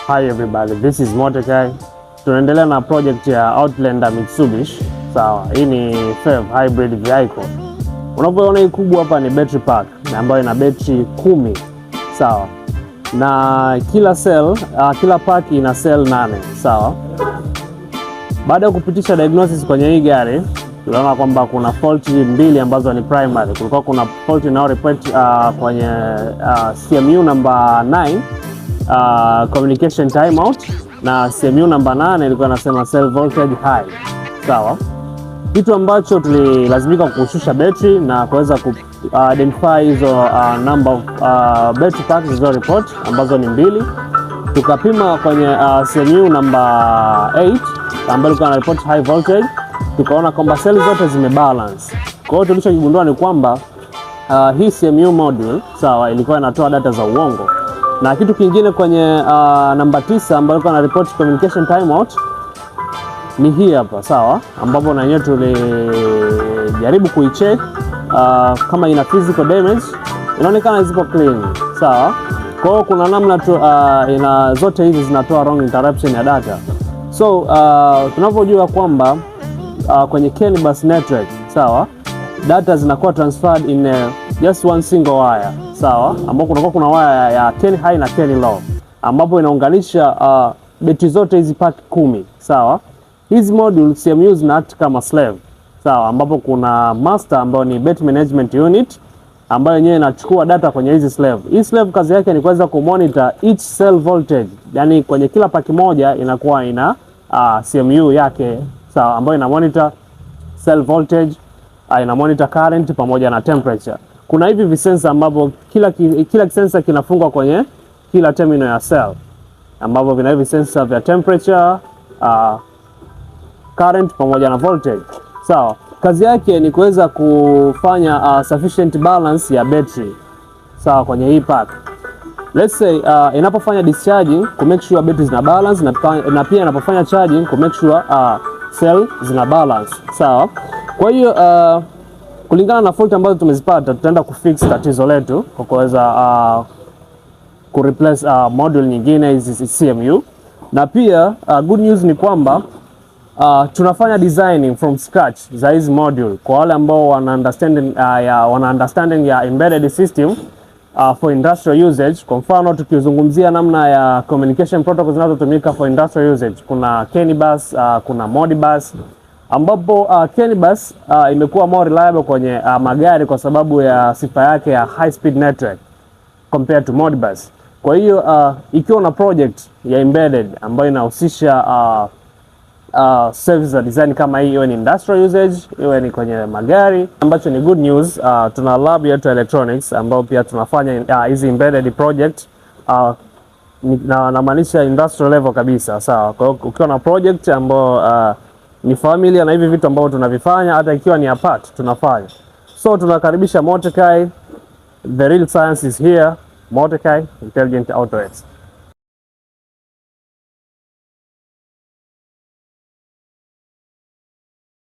Hi everybody, this is Mordecai. Tunaendelea na project ya Outlander Mitsubishi. Sawa, hii ni FEV hybrid vehicle. Unavyoona hii kubwa hapa ni battery pack ambayo ina betri 10. Sawa. Na kila cell, kila pack ina cell 8. Sawa. Baada ya kupitisha diagnosis kwenye hii gari, tunaona kwamba kuna fault mbili ambazo ni primary. Kulikuwa kuna fault inao report kwenye CMU number 9, communication timeout, na CMU number 8 ilikuwa inasema cell voltage high. Sawa. Kitu ambacho tulilazimika kushusha battery na kuweza ku identify hizo number of battery packs zilizo report ambazo ni mbili. Tukapima kwenye CMU number 8 ambayo ilikuwa na report high voltage, tukaona kwamba cell zote zimebalance. Kwa hiyo tulichogundua ni kwamba hii CMU module sawa ilikuwa inatoa data za uongo. Na kitu kingine kwenye namba 9 ambayo ilikuwa na report communication timeout ni hii hapa sawa, ambapo na yenyewe tulijaribu kuicheck kama ina physical damage, inaonekana zipo clean sawa. Kwa hiyo kuna namna tu ina zote hizi zinatoa wrong interruption ya data. So tunavyojua kwamba kwenye CAN bus network sawa, data zinakuwa transferred in just one single wire sawa, ambapo kunakuwa kuna wire ya CAN high na CAN low, ambapo inaunganisha betri zote hizi pack 10 sawa. Hizi module CMU zinact kama slave sawa, ambapo kuna master ambayo ni battery management unit ambayo yenyewe inachukua data kwenye hizi slave. Hii slave kazi yake ni kuweza kumonitor each cell voltage, yani kwenye kila paki moja inakuwa ina CMU yake sawa, ambayo ina monitor cell voltage, ina monitor current pamoja na temperature. Kuna hivi visensa ambapo kila sensor kinafungwa kwenye kila terminal ya cell, ambapo vina hivi sensor vya temperature, current pamoja na voltage. Sawa. Kazi yake ni kuweza kufanya sufficient balance ya battery. Sawa, kwenye hii pack. Let's say inapofanya discharging ku make sure battery zina balance, na pia inapofanya charging ku make sure cell zina balance. Sawa. Kwa hiyo kulingana na fault ambazo tumezipata, tutaenda kufix tatizo letu kwa kuweza ku replace module nyingine hizi CMU. Na pia good news ni kwamba tunafanya designing from scratch za hizi module kwa wale ambao wana understanding ya embedded system for industrial usage. Kwa mfano tukizungumzia namna ya communication protocols zinazotumika for industrial usage, kuna CAN bus, kuna Modbus, ambapo CAN bus imekuwa more reliable kwenye magari kwa sababu ya sifa yake ya high speed network compared to Modbus. Kwa hiyo ikiwa una project ya embedded ambayo inahusisha service za design kama hii, iwe ni industrial usage, iwe ni kwenye magari, ambacho ni good news, tuna lab yetu electronics ambao pia tunafanya hizi embedded project na maanisha industrial level kabisa sawa. Kwa hiyo ukiwa na project ambao ni familiar na hivi vitu ambavyo tunavifanya, hata ikiwa ni apart tunafanya. So tunakaribisha Mordecai, the real science is here. Mordecai, Intelligent Auto X.